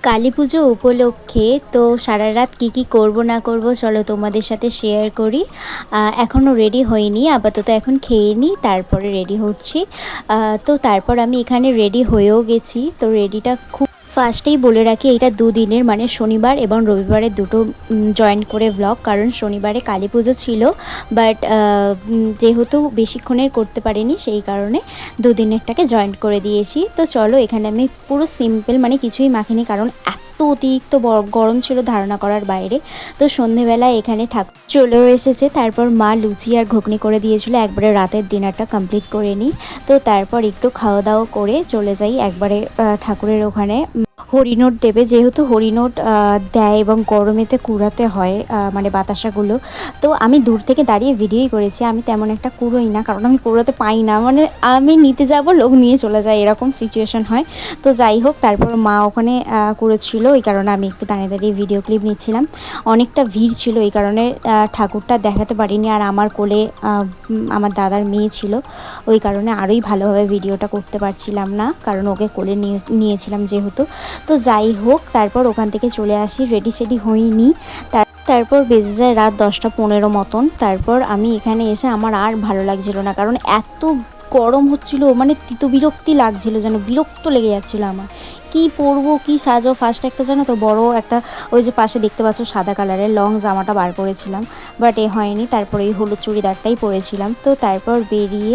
কালী পুজো উপলক্ষে তো সারা রাত কী করব না করব চলো তোমাদের সাথে শেয়ার করি। এখনও রেডি হইনি, আপাতত এখন খেয়ে নিই, তারপরে রেডি হচ্ছি। তো তারপর আমি এখানে রেডি হয়েও গেছি। তো রেডিটা খুব ফার্স্টেই বলে রাখি, এটা দুদিনের, মানে শনিবার এবং রবিবারের দুটো জয়েন করে ব্লগ। কারণ শনিবারে কালী পুজো ছিল, বাট যেহেতু বেশিক্ষণের করতে পারিনি, সেই কারণে দুদিনেরটাকে জয়েন্ট করে দিয়েছি। তো চলো, এখানে আমি পুরো সিম্পল, মানে কিছুই মাখিনি, কারণ এত অতিরিক্ত গরম ছিল ধারণা করার বাইরে। তো সন্ধেবেলায় এখানে ঠাকুর চলেও এসেছে। তারপর মা লুচি আর ঘুগনি করে দিয়েছিল, একবারে রাতের ডিনারটা কমপ্লিট করে নিই। তো তারপর একটু খাওয়া দাওয়া করে চলে যাই একবারে ঠাকুরের ওখানে। হরিনোট দেবে, যেহেতু হরিনোট দেয় এবং গরমেতে কুড়াতে হয় মানে বাতাসাগুলো। তো আমি দূর থেকে দাঁড়িয়ে ভিডিওই করেছি, আমি তেমন একটা কুড়োই না, কারণ আমি কুড়োতে পাই না, মানে আমি নিতে যাব লোক নিয়ে চলে যায়, এরকম সিচুয়েশন হয়। তো যাই হোক, তারপর মা ওখানে কুড়োচ্ছিল, ওই কারণে আমি একটু দাঁড়িয়ে দাঁড়িয়ে ভিডিও ক্লিপ নিচ্ছিলাম। অনেকটা ভিড় ছিল, এই কারণে ঠাকুরটা দেখাতে পারিনি। আর আমার কোলে আমার দাদার মেয়ে ছিল, ওই কারণে আরোই ভালোভাবে ভিডিওটা করতে পারছিলাম না, কারণ ওকে কোলে নিয়েছিলাম যেহেতু। তো যাই হোক, তারপর ওখান থেকে চলে আসি, রেডি সেডি হইনি। তারপর বেজে যায় রাত 10টা 15 মতন। তারপর আমি এখানে এসে আমার আর ভালো লাগছিল না, কারণ এত গরম হচ্ছিল, মানে বিরক্তি লাগছিল, যেন বিরক্ত লেগে যাচ্ছিল আমার। কি পরবো, কি সাজো, ফার্স্ট একটা জানো তো বড় একটা, ওই যে পাশে দেখতে পাচ্ছ সাদা কালারের লং জামাটা বার করেছিলাম, বাট হয়নি। তারপরে এই হলুদ চুড়িদারটাই পরেছিলাম। তো তারপর বেরিয়ে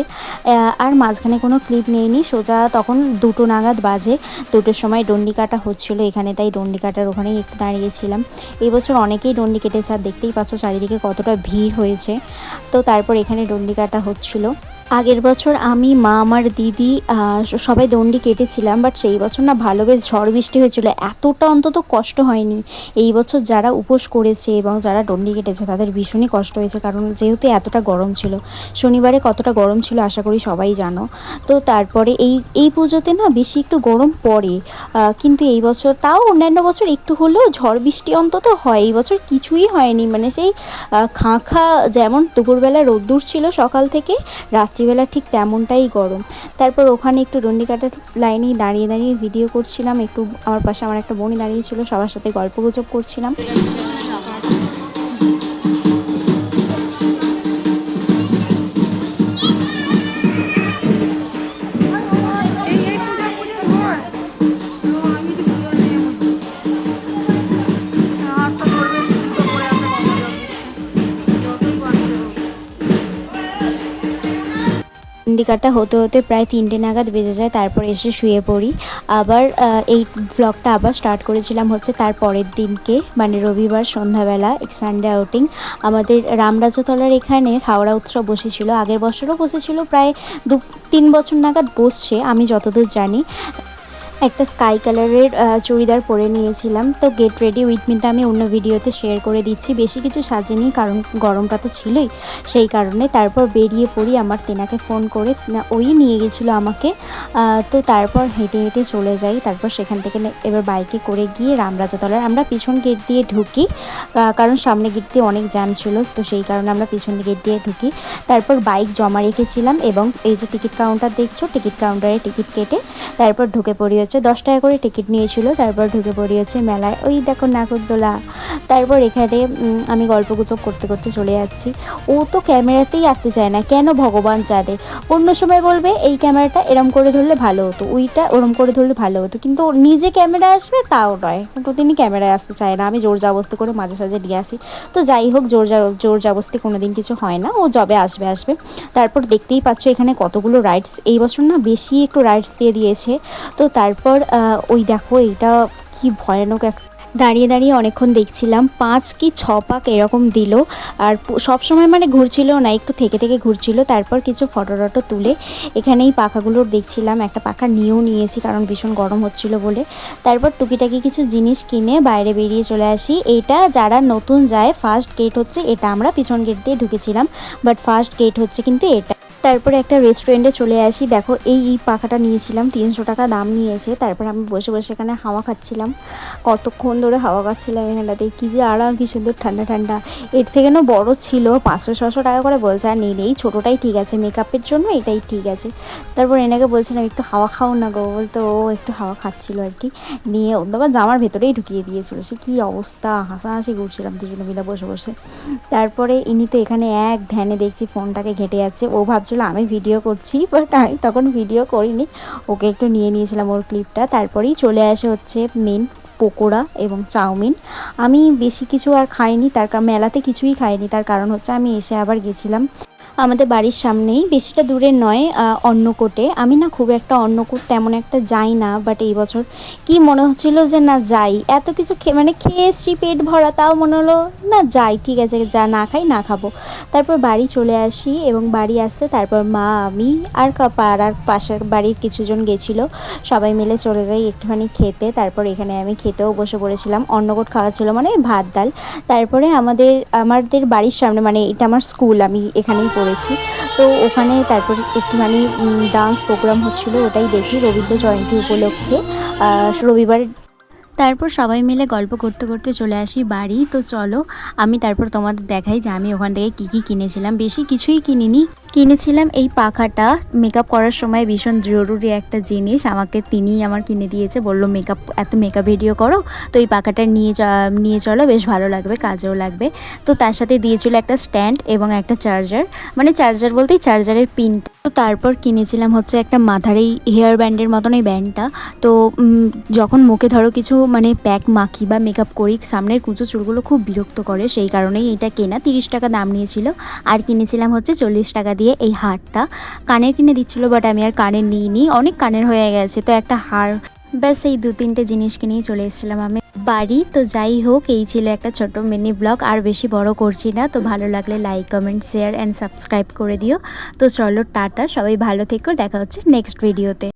আর মাঝখানে কোনো ক্লিপ নেইনি, সোজা তখন 2টো নাগাদ বাজে। 2টোর সময় ডন্ডি কাটা হচ্ছিলো এখানে, তাই ডন্ডি কাটার ওখানেই একটু দাঁড়িয়েছিলাম। এই বছর অনেকেই ডন্ডি কেটেছে, আর দেখতেই পাচ্ছ চারিদিকে কতটা ভিড় হয়েছে। তো তারপর এখানে ডন্ডি কাটা হচ্ছিলো। আগের বছর আমি, মা, আমার দিদি সবাই দণ্ডি কেটেছিলাম, বাট সেই বছর না ভালো বেশ ঝড় বৃষ্টি হয়েছিল, এতটা অন্তত কষ্ট হয়নি। এই বছর যারা উপোস করেছে এবং যারা দণ্ডি কেটেছে তাদের ভীষণই কষ্ট হয়েছে, কারণ যেহেতু এতটা গরম ছিল। শনিবারে কতটা গরম ছিল আশা করি সবাই জানো। তো তারপরে এই পুজোতে না বেশি একটু গরম পড়ে, কিন্তু এই বছর তাও অন্যান্য বছর একটু হলেও ঝড় বৃষ্টি অন্তত হয়, এই বছর কিছুই হয়নি। মানে সেই খাঁ যেমন দুপুরবেলা রোদ্দুর ছিল সকাল থেকে, রাত্রিবেলা ঠিক তেমনটাই গরম। তারপর ওখানে একটু ডন্ডি কাটার লাইনেই দাঁড়িয়ে দাঁড়িয়ে ভিডিও করছিলাম, একটু আমার পাশে আমার একটা বোনই দাঁড়িয়েছিল, সবার সাথে গল্পগুজব করছিলাম। ডন্ডি কাটা হতে হতে প্রায় 3টে নাগাদ বেজে যায়। তারপর এসে শুয়ে পড়ি। আবার এই ব্লগটা আবার স্টার্ট করেছিলাম হচ্ছে তার পরের দিনকে, মানে রবিবার সন্ধ্যাবেলা, সানডে আউটিং। আমাদের রামরাজতলার এখানে হাওড়া উৎসব বসেছিল, আগের বছরও বসেছিল, প্রায় 2-3 বছর নাগাদ বসছে আমি যতদূর জানি। একটা স্কাই কালারের চুড়িদার পরে নিয়েছিলাম। তো গেট রেডি উইথ মিটা আমি অন্য ভিডিওতে শেয়ার করে দিচ্ছি, বেশি কিছু সাজিনি, কারণ গরমটা তো ছিলই, সেই কারণে। তারপর বেরিয়ে পড়ি, আমার তেনাকে ফোন করে, ওই নিয়ে গেছিলো আমাকে। তো তারপর হেঁটে হেঁটে চলে যাই। তারপর সেখান থেকে এবার বাইকে করে গিয়ে রামরাজতলার আমরা পিছন গেট দিয়ে ঢুকি, কারণ সামনে গেট দিয়ে অনেক জ্যাম ছিল, তো সেই কারণে আমরা পিছন গেট দিয়ে ঢুকি। তারপর বাইক জমা রেখেছিলাম, এবং এই যে টিকিট কাউন্টার দেখছো, টিকিট কাউন্টারে টিকিট কেটে তারপর ঢুকে পড়ি, 10 টাকা করে টিকিট নিয়েছিল। তারপর ঢুকে পড়ি মেলায়, ওই দেখো নাগরদোলা। তারপর এখানে আমি গল্পগুজব করতে করতে চলে যাচ্ছি। ও তো ক্যামেরাতেই আসতে চায় না, কেন ভগবান জানে। অন্য সময় বলবে এই ক্যামেরাটা এরম করে ধরলে ভালো হতো, ওইটা ওরম করে ধরলে ভালো হতো, কিন্তু নিজে ক্যামেরা আসবে তাও নয়, কিন্তু তিনি ক্যামেরায় আসতে চায় না। আমি জোর জবরদস্তি করে মাঝে সাঝে নিয়ে আসি। তো যাই হোক, জোর জবরদস্তি কোনোদিন কিছু হয় না, ও যবে আসবে। তারপর দেখতেই পাচ্ছ এখানে কতগুলো রাইডস, এই বছর না বেশি একটু রাইডস দিয়ে দিয়েছে। তো তারপর ওই দেখো, এইটা কি ভয়ানক দাঁড়িয়ে দাঁড়িয়ে অনেকক্ষণ দেখছিলাম, 5 কি 6 পাক এরকম দিল, আর সব সময় মানে ঘুরছিল না, একটু থেকে থেকে ঘুরছিল। তারপর কিছু ফটো টটো তুলে এখানেই পাখাগুলোর দেখছিলাম, একটা পাখা নিয়েও নিয়েছি, কারণ ভীষণ গরম হচ্ছিল বলে। তারপর টুকিটাকি কিছু জিনিস কিনে বাইরে বেরিয়ে চলে আসি। এটা যারা নতুন যায়, ফার্স্ট গেট হচ্ছে এটা, আমরা পিছন গেট দিয়ে ঢুকেছিলাম, বাট ফার্স্ট গেট হচ্ছে কিন্তু এটা। তারপরে একটা রেস্টুরেন্টে চলে আসি। দেখো এই পাখাটা নিয়েছিলাম, 300 টাকা দাম নিয়েছে। তারপর আমি বসে বসে এখানে হাওয়া খাচ্ছিলাম, কতক্ষণ ধরে হাওয়া খাচ্ছিলাম এখানটাতে। কী যে আরাম, কী সুন্দর ঠান্ডা ঠান্ডা। এর থেকে না বড় ছিল, 500-600 টাকা করে বলছে, আর নেই ছোটোটাই ঠিক আছে, মেকআপের জন্য এটাই ঠিক আছে। তারপর এনাকে বলছিলাম একটু হাওয়া খাও না গো, বলতো ও একটু হাওয়া খাচ্ছিল আর কি, নিয়ে ও আবার জামার ভেতরেই ঢুকিয়ে দিয়েছিল। সে কী অবস্থা, হাসাহাসি করছিলাম দুজনে মিলে বসে বসে। তারপরে ইনি তো এখানে এক ধ্যানে দেখছি ফোনটাকে ঘেঁটে যাচ্ছে। ও ভাবছিল আমি ভিডিও করছি, বাট আমি তখন ভিডিও করিনি, ওকে একটু নিয়ে নিয়েছিলাম ওর ক্লিপটা। তারপরেই চলে আসে হচ্ছে মেন পকোড়া এবং চাউমিন। আমি বেশি কিছু আর খাইনি, তার মেলাতে কিছুই খাইনি। তার কারণ হচ্ছে আমি এসে আবার গেছিলাম আমাদের বাড়ির সামনেই, বেশিটা দূরে নয়, অন্নকূটে। আমি না খুব একটা অন্নকূট তেমন একটা যাই না, বাট এই বছর কি মনে হচ্ছিল যে না যাই, এত কিছু মানে খেয়ে এসছি পেট ভরা, তাও মনে হলো না যাই, ঠিক আছে যা না খাই না খাবো। তারপর বাড়ি চলে আসি, এবং বাড়ি আসতে তারপর মা, আমি আর পাড়ার পাশের বাড়ির কিছুজন গেছিলো, সবাই মিলে চলে যাই একটুখানি খেতে। তারপর এখানে আমি খেতেও বসে পড়েছিলাম, অন্নকূট খাওয়া ছিল মানে ভাত ডাল। তারপরে আমাদের বাড়ির সামনে, মানে এটা আমার স্কুল, আমি এখানেই পড়েছি, তো ওখানে তারপর একটুখানি ডান্স প্রোগ্রাম হচ্ছিলো, ওটাই দেখি রবীন্দ্র জয়ন্তী উপলক্ষে রবিবার। তারপর সবাই মিলে গল্প করতে করতে চলে আসি বাড়ি। তো চলো আমি তারপর তোমাদের দেখাই যে আমি ওখান থেকে কী কী কিনেছিলাম। বেশি কিছুই কিনিনি, কিনেছিলাম এই পাখাটা, মেকআপ করার সময় ভীষণ জরুরি একটা জিনিস, আমাকে তিনিই আমার কিনে দিয়েছে, বললো এত মেকআপ ভিডিও করো, তো এই পাখাটা নিয়ে চলো, বেশ ভালো লাগবে, কাজেও লাগবে। তো তার সাথে দিয়েছিল একটা স্ট্যান্ড এবং একটা চার্জার, মানে চার্জার বলতেই চার্জারের পিন। তো তারপর কিনেছিলাম হচ্ছে একটা মাথার এই হেয়ার ব্যান্ডের মতন এই ব্যান্ডটা। তো যখন মুখে ধরো কিছু মানে প্যাক মাখি বা মেকআপ করি, সামনের কুচো চুলগুলো খুব বিরক্ত করে, সেই কারণেই এটা কেনা। 30 টাকা দাম নিয়েছিল। আর কিনেছিলাম হচ্ছে 40 টাকা দিয়ে এই হারটা। কানের কিনে দিচ্ছিলো, বাট আমি আর কানের নিইনি, অনেক কানের হয়ে গেছে, তো একটা হার, ব্যাস এই 2-3টে জিনিস কিনেই চলে এসেছিলাম আমি বাড়ি। তো যাই হোক, এই ছিল একটা ছোট মিনি ব্লগ, আর বেশি বড় করছি না। তো ভালো লাগলে like, comment, share and subscribe করে দিও। তো চলো টাটা, সবাই ভালো থেকো, দেখা হচ্ছে নেক্সট ভিডিওতে।